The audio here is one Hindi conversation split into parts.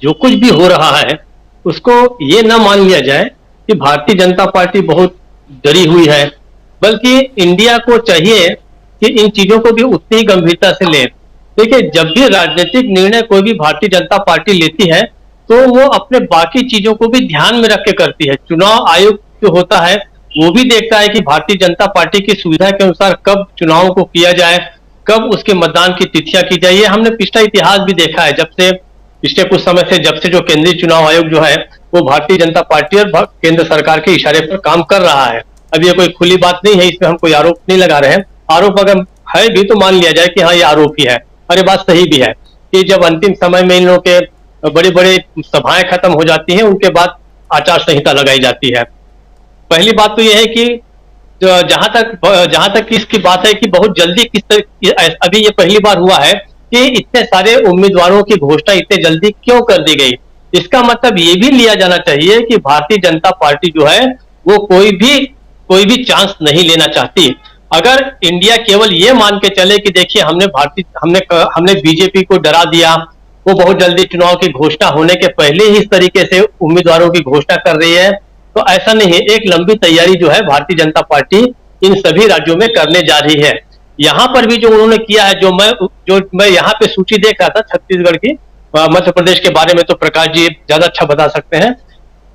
जो कुछ भी हो रहा है उसको ये ना मान लिया जाए कि भारतीय जनता पार्टी बहुत डरी हुई है, बल्कि इंडिया को चाहिए कि इन चीजों को भी उतनी ही गंभीरता से ले। देखिए, जब भी राजनीतिक निर्णय कोई भी भारतीय जनता पार्टी लेती है तो वो अपने बाकी चीजों को भी ध्यान में रख के करती है। चुनाव आयोग जो होता है वो भी देखता है कि भारतीय जनता पार्टी की सुविधा के अनुसार कब चुनावों को किया जाए, कब उसके मतदान की तिथियां की जाए। ये हमने पिछला इतिहास भी देखा है, जब से पिछले कुछ समय से जब से जो केंद्रीय चुनाव आयोग जो है वो भारतीय जनता पार्टी और केंद्र सरकार के इशारे पर काम कर रहा है। अब ये कोई खुली बात नहीं है, इसमें हम कोई आरोप नहीं लगा रहे हैं। आरोप अगर है भी तो मान लिया जाए कि हाँ ये आरोप ही है, और ये बात सही भी है कि जब अंतिम समय में इन लोगों के बड़े बड़े सभाएं खत्म हो जाती हैं उनके बाद आचार संहिता लगाई जाती है। पहली बात तो यह है कि जहां तक इसकी बात है कि बहुत जल्दी अभी ये पहली बार हुआ है कि इतने सारे उम्मीदवारों की घोषणा इतने जल्दी क्यों कर दी गई। इसका मतलब ये भी लिया जाना चाहिए कि भारतीय जनता पार्टी जो है वो कोई भी चांस नहीं लेना चाहती। अगर इंडिया केवल ये मान के चले कि देखिए हमने बीजेपी को डरा दिया, वो बहुत जल्दी चुनाव की घोषणा होने के पहले ही इस तरीके से उम्मीदवारों की घोषणा कर रही है, तो ऐसा नहीं है। एक लंबी तैयारी जो है भारतीय जनता पार्टी इन सभी राज्यों में करने जा रही है। यहां पर भी जो उन्होंने किया है, जो मैं यहाँ पे सूची देख रहा था छत्तीसगढ़ की, मध्य प्रदेश के बारे में तो प्रकाश जी ज्यादा अच्छा बता सकते हैं।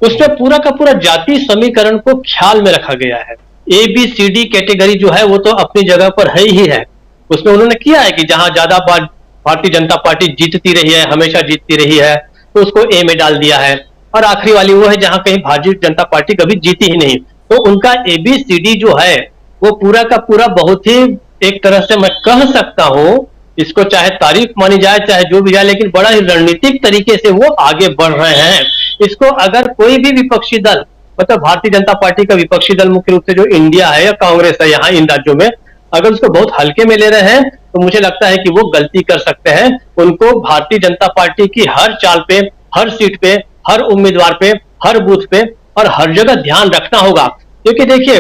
उसमें पूरा का पूरा जाति समीकरण को ख्याल में रखा गया है। ABCD कैटेगरी जो है वो तो अपनी जगह पर है ही है। उसमें उन्होंने किया है कि जहां ज्यादा बार भारतीय जनता पार्टी जीतती रही है, हमेशा जीतती रही है, तो उसको A में डाल दिया है। और आखिरी वाली वो है जहां कहीं भारतीय जनता पार्टी कभी जीती ही नहीं, तो उनका ABCD जो है वो पूरा का पूरा बहुत ही, एक तरह से मैं कह सकता हूं, इसको चाहे तारीफ मानी जाए चाहे जो भी जाए, लेकिन बड़ा ही रणनीतिक तरीके से वो आगे बढ़ रहे हैं। इसको अगर कोई भी विपक्षी दल, मतलब भारतीय जनता पार्टी का विपक्षी दल मुख्य रूप से जो इंडिया है या कांग्रेस है यहाँ इन राज्यों में, अगर उसको बहुत हल्के में ले रहे हैं तो मुझे लगता है कि वो गलती कर सकते हैं। उनको भारतीय जनता पार्टी की हर चाल पे, हर सीट पे, हर उम्मीदवार पे, हर बूथ पे और हर जगह ध्यान रखना होगा। क्योंकि देखिए,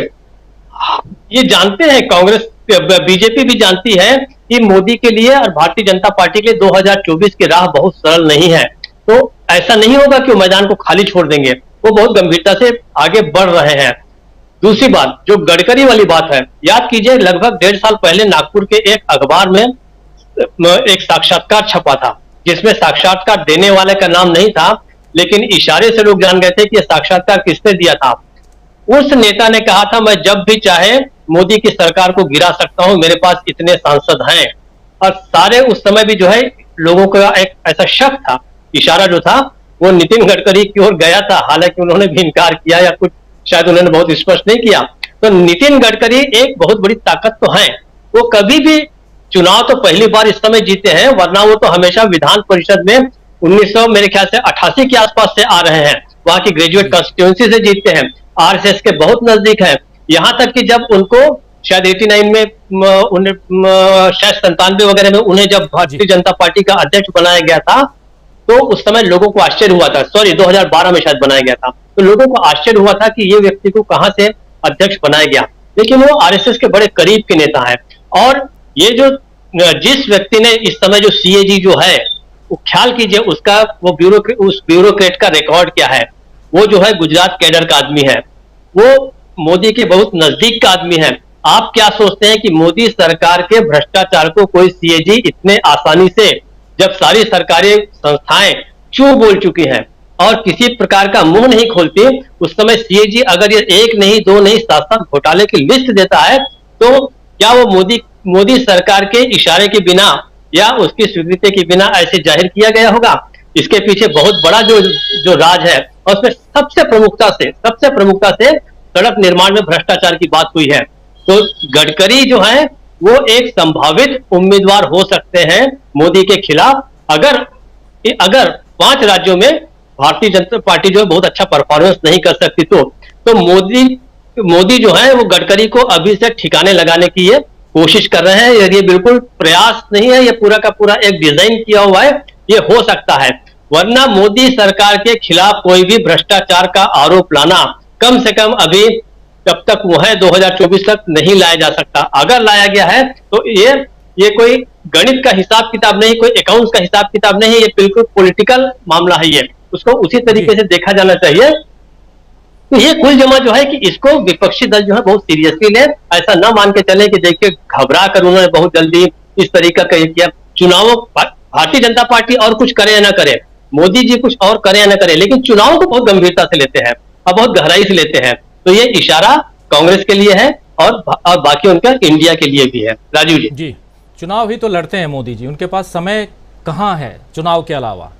ये जानते हैं कांग्रेस, बीजेपी भी जानती है कि मोदी के लिए और भारतीय जनता पार्टी के लिए 2024 की राह बहुत सरल नहीं है। तो ऐसा नहीं होगा कि वो मैदान को खाली छोड़ देंगे, वो बहुत गंभीरता से आगे बढ़ रहे हैं। दूसरी बात, जो गडकरी वाली बात है, याद कीजिए लगभग 1.5 साल पहले नागपुर के एक अखबार में एक साक्षात्कार छपा था, जिसमें साक्षात्कार देने वाले का नाम नहीं था, लेकिन इशारे से लोग जान गए थे कि यह साक्षात्कार किसने दिया था। उस नेता ने कहा था, मैं जब भी चाहे मोदी की सरकार को गिरा सकता हूं, मेरे पास इतने सांसद हैं। और सारे उस समय भी जो है लोगों का एक ऐसा शक था, इशारा जो था वो नितिन गडकरी की ओर गया था। हालांकि उन्होंने भी इनकार किया या कुछ शायद उन्होंने बहुत स्पष्ट नहीं किया। तो नितिन गडकरी एक बहुत बड़ी ताकत तो है, वो कभी भी चुनाव तो पहली बार इस समय जीते हैं, वरना वो तो हमेशा विधान परिषद में 1900 मेरे ख्याल से 88 के आसपास से आ रहे हैं, वहां की ग्रेजुएट कॉन्स्टिट्यूएंसी से जीतते हैं, RSS के बहुत नजदीक है। यहां तक कि जब उनको शायद 89 में शायद 97 वगैरह में उन्हें जब भारतीय जनता पार्टी का अध्यक्ष बनाया गया था, तो उस समय लोगों को आश्चर्य हुआ था, सॉरी 2012 में शायद बनाया गया था, तो लोगों को आश्चर्य हुआ था कि ये व्यक्ति को कहां से अध्यक्ष बनाया गया। लेकिन वो RSS के बड़े करीब के नेता है। और ये जो जिस व्यक्ति ने इस समय जो CAG जो है, वो ख्याल कीजिए उसका वो उस ब्यूरोक्रेट का रिकॉर्ड क्या है। वो जो है गुजरात कैडर का आदमी है, वो मोदी के बहुत नजदीक का आदमी है। आप क्या सोचते हैं कि मोदी सरकार के भ्रष्टाचार को कोई CAG इतने आसानी से, जब सारी सरकारी संस्थाएं चू बोल चुकी हैं और किसी प्रकार का मुंह नहीं खोलती, उस समय CAG अगर ये 1 नहीं 2 नहीं 7 घोटाले की लिस्ट देता है, तो क्या वो मोदी सरकार के इशारे के बिना या उसकी स्वीकृति के बिना ऐसे जाहिर किया गया होगा? इसके पीछे बहुत बड़ा जो राज है, और उसमें सबसे प्रमुखता से सड़क निर्माण में भ्रष्टाचार की बात हुई है। तो गडकरी जो है वो एक संभावित उम्मीदवार हो सकते हैं मोदी के खिलाफ, अगर 5 राज्यों में भारतीय जनता पार्टी जो है बहुत अच्छा परफॉर्मेंस नहीं कर सकती, तो मोदी जो है वो गडकरी को अभी से ठिकाने लगाने की ये कोशिश कर रहे हैं। ये बिल्कुल प्रयास नहीं है, ये पूरा का पूरा एक डिजाइन किया हुआ है, ये हो सकता है। वरना मोदी सरकार के खिलाफ कोई भी भ्रष्टाचार का आरोप लाना कम से कम अभी जब तक वो है 2024 तक नहीं लाया जा सकता। अगर लाया गया है तो ये कोई गणित का हिसाब किताब नहीं, कोई अकाउंट्स का हिसाब किताब नहीं, ये बिल्कुल पॉलिटिकल मामला है। ये उसको उसी तरीके से देखा जाना चाहिए। तो ये कुल जमा जो है कि इसको विपक्षी दल जो है बहुत सीरियसली ले, ऐसा ना मान के चले कि देखिए घबरा कर उन्होंने बहुत जल्दी इस तरीका का किया। चुनाव भारतीय जनता पार्टी और कुछ करे या ना करे, मोदी जी कुछ और करे या ना करे, लेकिन चुनाव को बहुत गंभीरता से लेते हैं और बहुत गहराई से लेते हैं। तो ये इशारा कांग्रेस के लिए है और बाकी उनका इंडिया के लिए भी है। राजीव जी, जी, चुनाव ही तो लड़ते हैं मोदी जी, उनके पास समय कहाँ है चुनाव के अलावा?